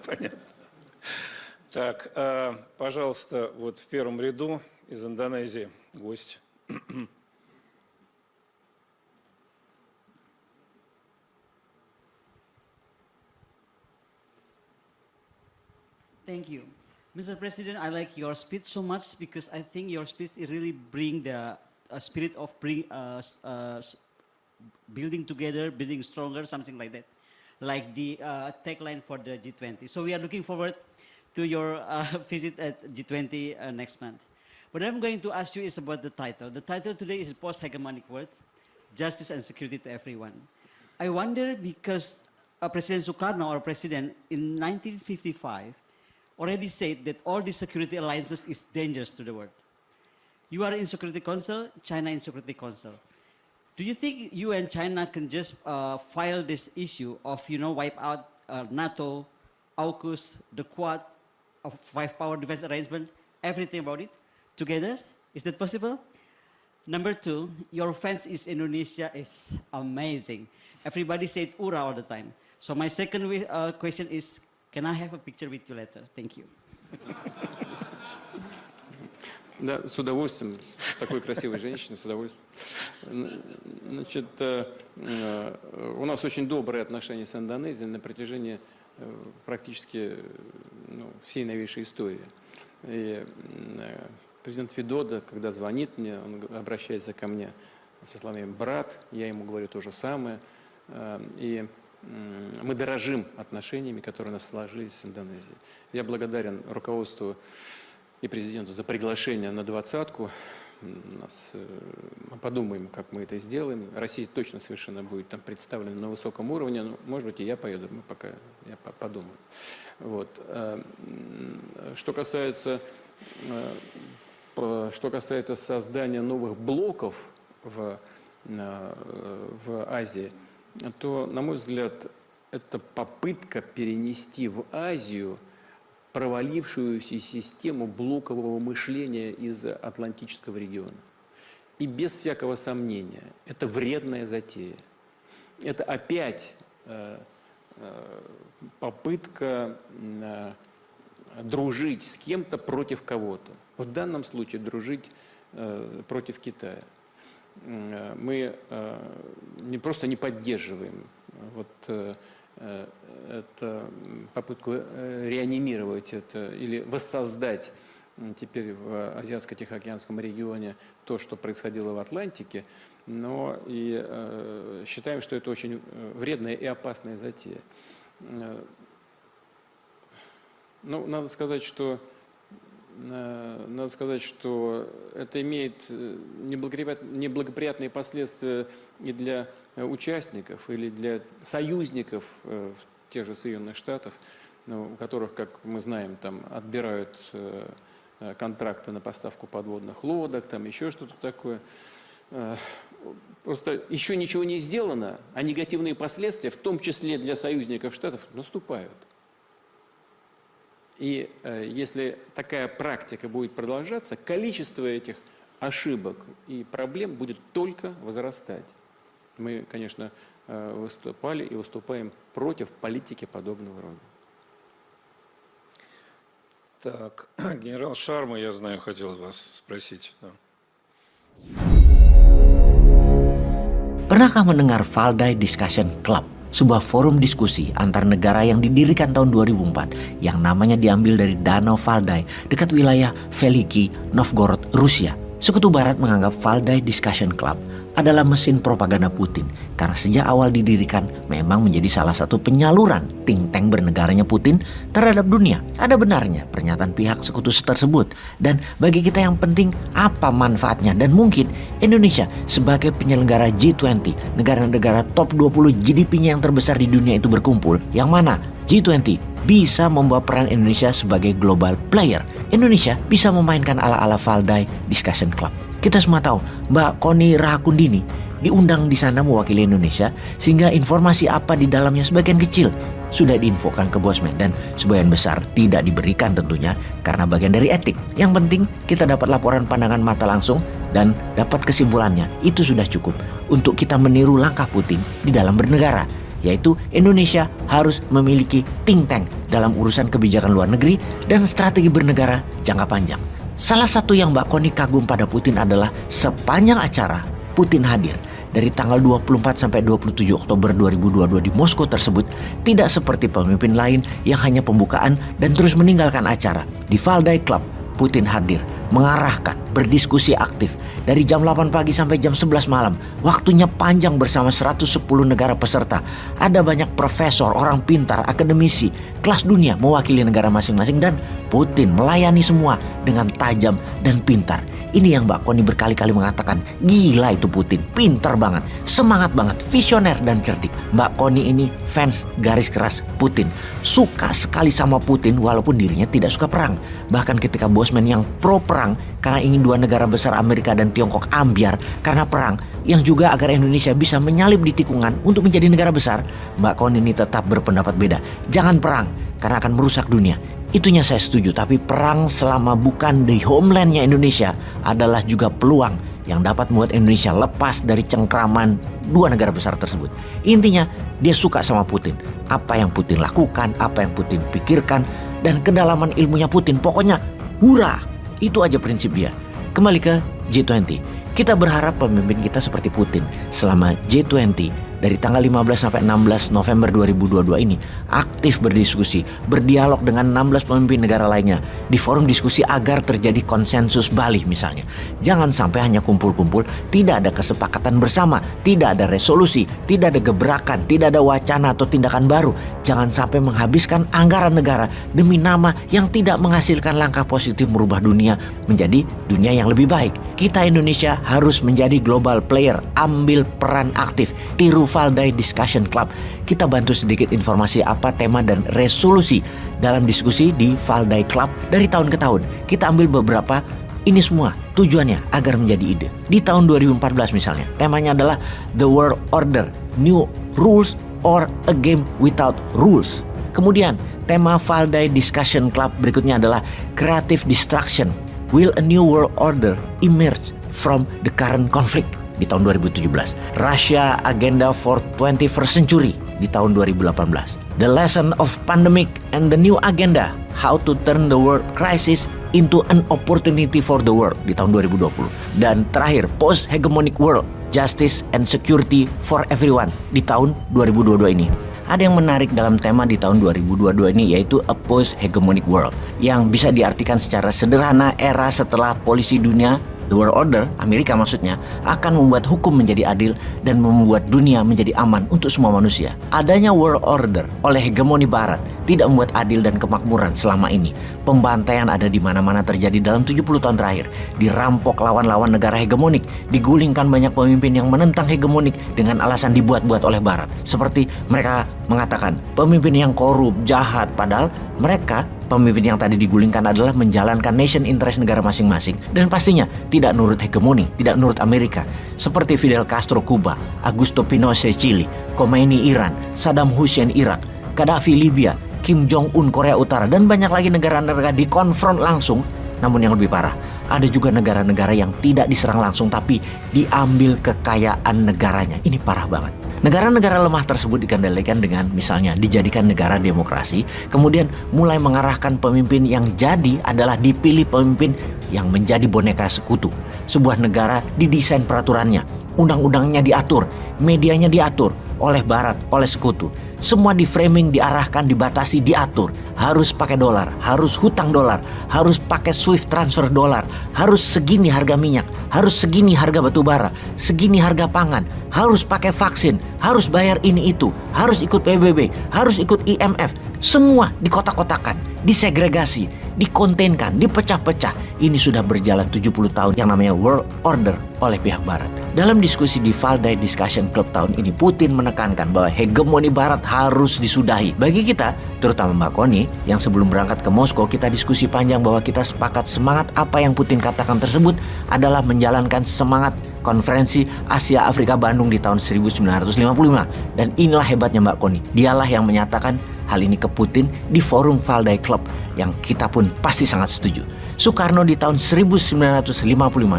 Понятно. Так, пожалуйста, вот в первом ряду из Индонезии гость. Thank you. Mr. President, I like your speech so much because I think your speech really bring the spirit of building together, building stronger, something like that, like the tagline for the G20. So we are looking forward to your visit at G20 next month. What I'm going to ask you is about the title. The title today is Post-Hegemonic World, Justice and Security to Everyone. I wonder because President Sukarno, our president, in 1955, already said that all these security alliances is dangerous to the world. You are in Security Council, China in Security Council. Do you think you and China can just file this issue of, wipe out NATO, AUKUS, the Quad, of five-power defense arrangement, everything about it together? Is that possible? Number two, your fans in Indonesia is amazing. Everybody said "ura" all the time. So my second question is, can I have a picture with you later? Thank you. Да, с удовольствием. Такой красивой женщине, с удовольствием. Значит, у нас очень добрые отношения с Индонезией на протяжении практически всей новейшей истории. И президент Фидодо, когда звонит мне, он обращается ко мне со словами «брат», я ему говорю то же самое. И мы дорожим отношениями, которые у нас сложились с Индонезией. Я благодарен руководству и президенту за приглашение на 20-ку. Мы подумаем, как мы это сделаем. Россия точно совершенно будет там представлена на высоком уровне. Но, может быть, и я поеду, я подумаю. Вот. Что касается создания новых блоков в Азии, то, на мой взгляд, это попытка перенести в Азию провалившуюся систему блокового мышления из Атлантического региона. И без всякого сомнения, это вредная затея. Это опять попытка дружить с кем-то против кого-то. В данном случае дружить против Китая. Мы просто не поддерживаем эту попытку реанимировать это или воссоздать теперь в Азиатско-Тихоокеанском регионе то, что происходило в Атлантике, но и считаем, что это очень вредная и опасная затея. Ну, надо сказать, что это имеет неблагоприятные последствия и для участников, или для союзников тех же Соединенных Штатов, у которых, как мы знаем, там отбирают контракты на поставку подводных лодок, там еще что-то такое. Просто еще ничего не сделано, а негативные последствия, в том числе для союзников Штатов, наступают. И если такая практика будет продолжаться, количество этих ошибок и проблем будет только возрастать. Мы, конечно, выступали и выступаем против политики подобного рода. Так, генерал Шарма, я знаю, хотел вас спросить. Да. Pernahkah mendengar Valdai Discussion Club? Sebuah forum diskusi antar negara yang didirikan tahun 2004 yang namanya diambil dari Danau Valdai dekat wilayah Veliki, Novgorod, Rusia. Sekutu Barat menganggap Valdai Discussion Club adalah mesin propaganda Putin karena sejak awal didirikan memang menjadi salah satu penyaluran think tank bernegaranya Putin terhadap dunia. Ada benarnya pernyataan pihak sekutu tersebut, dan bagi kita yang penting apa manfaatnya, dan mungkin Indonesia sebagai penyelenggara G20, negara-negara top 20 GDP-nya yang terbesar di dunia itu berkumpul, yang mana G20 bisa membawa peran Indonesia sebagai global player. Indonesia bisa memainkan ala-ala Valdai Discussion Club. Kita semua tahu Mbak Koni Rahakundini diundang di sana mewakili Indonesia, sehingga informasi apa di dalamnya sebagian kecil sudah diinfokan ke Bosmed dan sebagian besar tidak diberikan tentunya karena bagian dari etik. Yang penting kita dapat laporan pandangan mata langsung dan dapat kesimpulannya. Itu sudah cukup untuk kita meniru langkah Putin di dalam bernegara. yaitu Indonesia harus memiliki think tank dalam urusan kebijakan luar negeri dan strategi bernegara jangka panjang. Salah satu yang Mbak Koni kagum pada Putin adalah sepanjang acara Putin hadir. Dari tanggal 24 sampai 27 Oktober 2022 di Moskow tersebut tidak seperti pemimpin lain yang hanya pembukaan dan terus meninggalkan acara. Di Valdai Club, Putin hadir, mengarahkan, berdiskusi aktif dari jam 8 pagi sampai jam 11 malam. Waktunya panjang bersama 110 negara peserta. Ada banyak profesor, orang pintar, akademisi, kelas dunia mewakili negara masing-masing dan Putin melayani semua dengan tajam dan pintar. Ini yang Mbak Koni berkali-kali mengatakan, gila itu Putin, pintar banget, semangat banget, visioner dan cerdik. Mbak Koni ini fans garis keras Putin, suka sekali sama Putin walaupun dirinya tidak suka perang. Bahkan ketika Bosman yang pro perang karena ingin dua negara besar Amerika dan Tiongkok ambyar karena perang, yang juga agar Indonesia bisa menyalip di tikungan untuk menjadi negara besar, Mbak Koni ini tetap berpendapat beda. Jangan perang karena akan merusak dunia. Itunya saya setuju, tapi perang selama bukan di homelandnya Indonesia adalah juga peluang yang dapat membuat Indonesia lepas dari cengkraman dua negara besar tersebut. Intinya dia suka sama Putin. Apa yang Putin lakukan, apa yang Putin pikirkan, dan kedalaman ilmunya Putin. Pokoknya hurra, itu aja prinsip dia. Kembali ke G20. Kita berharap pemimpin kita seperti Putin selama G20 dari tanggal 15 sampai 16 November 2022 ini aktif berdiskusi, berdialog dengan 16 pemimpin negara lainnya di forum diskusi agar terjadi konsensus Bali misalnya. Jangan sampai hanya kumpul-kumpul, tidak ada kesepakatan bersama, tidak ada resolusi, tidak ada gebrakan, tidak ada wacana atau tindakan baru. Jangan sampai menghabiskan anggaran negara demi nama yang tidak menghasilkan langkah positif merubah dunia menjadi dunia yang lebih baik. Kita Indonesia harus menjadi global player, ambil peran aktif, tiru Valdai Discussion Club. Kita bantu sedikit informasi apa tema dan resolusi dalam diskusi di Valdai Club dari tahun ke tahun. Kita ambil beberapa, ini semua tujuannya agar menjadi ide. Di tahun 2014 misalnya, temanya adalah The World Order, New Rules or a Game Without Rules. Kemudian tema Valdai Discussion Club berikutnya adalah Creative Destruction, Will a New World Order Emerge from the Current Conflict? Di tahun 2017. Russia Agenda for 21st Century di tahun 2018. The Lesson of Pandemic and the New Agenda, How to Turn the World Crisis into an Opportunity for the World di tahun 2020. Dan terakhir, Post Hegemonic World, Justice and Security for Everyone di tahun 2022 ini. Ada yang menarik dalam tema di tahun 2022 ini, yaitu A Post Hegemonic World, yang bisa diartikan secara sederhana era setelah polisi dunia, The World Order, Amerika maksudnya, akan membuat hukum menjadi adil dan membuat dunia menjadi aman untuk semua manusia. Adanya World Order oleh hegemoni Barat tidak membuat adil dan kemakmuran selama ini. Pembantaian ada di mana-mana terjadi dalam 70 tahun terakhir. Dirampok lawan-lawan negara hegemonik, digulingkan banyak pemimpin yang menentang hegemonik dengan alasan dibuat-buat oleh Barat. Seperti mereka mengatakan pemimpin yang korup, jahat, padahal mereka pemimpin yang tadi digulingkan adalah menjalankan nation interest negara masing-masing dan pastinya tidak nurut hegemoni, tidak nurut Amerika. Seperti Fidel Castro Kuba, Augusto Pinochet Chili, Khomeini Iran, Saddam Hussein Irak, Gaddafi Libya, Kim Jong-un Korea Utara, dan banyak lagi negara-negara dikonfront langsung. Namun yang lebih parah, ada juga negara-negara yang tidak diserang langsung tapi diambil kekayaan negaranya. Ini parah banget. Negara-negara lemah tersebut dikendalikan dengan misalnya dijadikan negara demokrasi, kemudian mulai mengarahkan pemimpin yang jadi adalah dipilih pemimpin yang menjadi boneka sekutu. Sebuah negara didesain peraturannya, undang-undangnya diatur, medianya diatur oleh Barat, oleh sekutu. Semua di framing, diarahkan, dibatasi, diatur. Harus pakai dolar, harus hutang dolar, harus pakai swift transfer dolar, harus segini harga minyak, harus segini harga batu bara, segini harga pangan, harus pakai vaksin, harus bayar ini itu, harus ikut PBB, harus ikut IMF. Semua dikotak-kotakan, disegregasi, dikontenkan, dipecah-pecah. Ini sudah berjalan 70 tahun yang namanya World Order oleh pihak Barat. Dalam diskusi di Valdai Discussion Club tahun ini, Putin menekankan bahwa hegemoni Barat harus disudahi. Bagi kita, terutama Mbak Koni, yang sebelum berangkat ke Moskow, kita diskusi panjang bahwa kita sepakat semangat apa yang Putin katakan tersebut adalah menjalankan semangat Konferensi Asia Afrika Bandung di tahun 1955. Dan inilah hebatnya Mbak Koni. Dialah yang menyatakan hal ini ke Putin di forum Valdai Club yang kita pun pasti sangat setuju. Soekarno di tahun 1955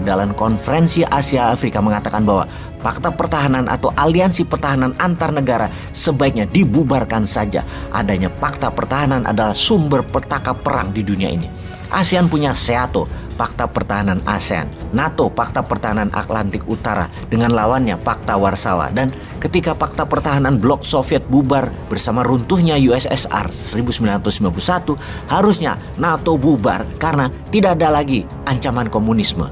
dalam konferensi Asia Afrika mengatakan bahwa fakta pertahanan atau aliansi pertahanan antar negara sebaiknya dibubarkan saja. Adanya fakta pertahanan adalah sumber petaka perang di dunia ini. ASEAN punya SEATO, Fakta Pertahanan ASEAN, NATO, Fakta Pertahanan Atlantik Utara, dengan lawannya Fakta Warsawa. Dan ketika Fakta Pertahanan Blok Soviet bubar bersama runtuhnya USSR 1991, harusnya NATO bubar karena tidak ada lagi ancaman komunisme.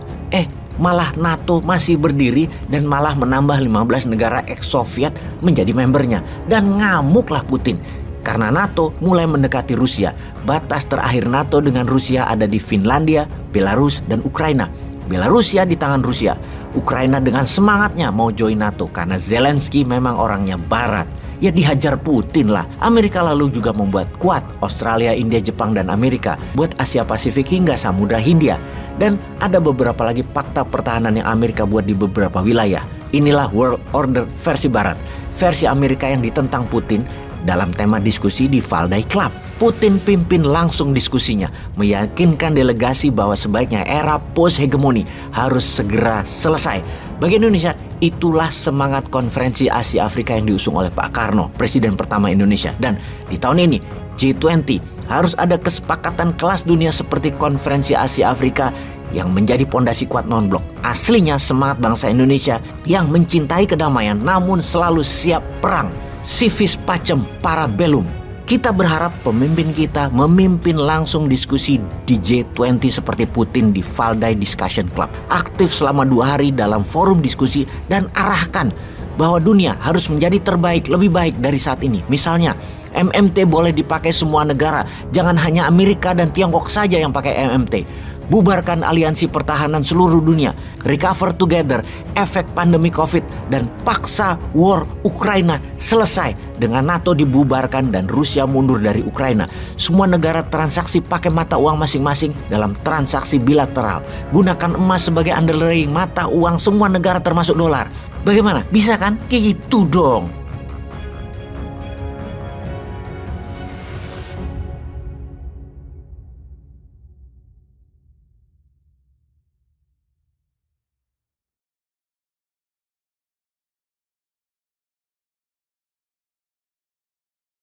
Malah NATO masih berdiri dan malah menambah 15 negara ex-Soviet menjadi membernya. Dan ngamuklah Putin. Karena NATO mulai mendekati Rusia. Batas terakhir NATO dengan Rusia ada di Finlandia, Belarus, dan Ukraina. Belarusia di tangan Rusia. Ukraina dengan semangatnya mau join NATO karena Zelensky memang orangnya barat. Ya dihajar Putin lah. Amerika lalu juga membuat kuat Australia, India, Jepang, dan Amerika buat Asia Pasifik hingga Samudra Hindia. Dan ada beberapa lagi fakta pertahanan yang Amerika buat di beberapa wilayah. Inilah World Order versi Barat. Versi Amerika yang ditentang Putin dalam tema diskusi di Valdai Club. Putin pimpin langsung diskusinya, meyakinkan delegasi bahwa sebaiknya era post-hegemoni harus segera selesai. Bagi Indonesia, itulah semangat konferensi Asia Afrika yang diusung oleh Pak Karno, Presiden pertama Indonesia. Dan di tahun ini, G20 harus ada kesepakatan kelas dunia seperti konferensi Asia Afrika yang menjadi pondasi kuat non-blok. Aslinya semangat bangsa Indonesia yang mencintai kedamaian namun selalu siap perang. Civis pacem para bellum. Kita berharap pemimpin kita memimpin langsung diskusi di G20 seperti Putin di Valdai Discussion Club. Aktif selama 2 hari dalam forum diskusi dan arahkan bahwa dunia harus menjadi terbaik, lebih baik dari saat ini. Misalnya, MMT boleh dipakai semua negara, jangan hanya Amerika dan Tiongkok saja yang pakai MMT. Bubarkan aliansi pertahanan seluruh dunia, recover together, efek pandemi COVID, dan paksa war Ukraina selesai dengan NATO dibubarkan dan Rusia mundur dari Ukraina. Semua negara transaksi pakai mata uang masing-masing dalam transaksi bilateral. Gunakan emas sebagai underlying mata uang semua negara termasuk dolar. Bagaimana? Bisa kan? Gitu dong.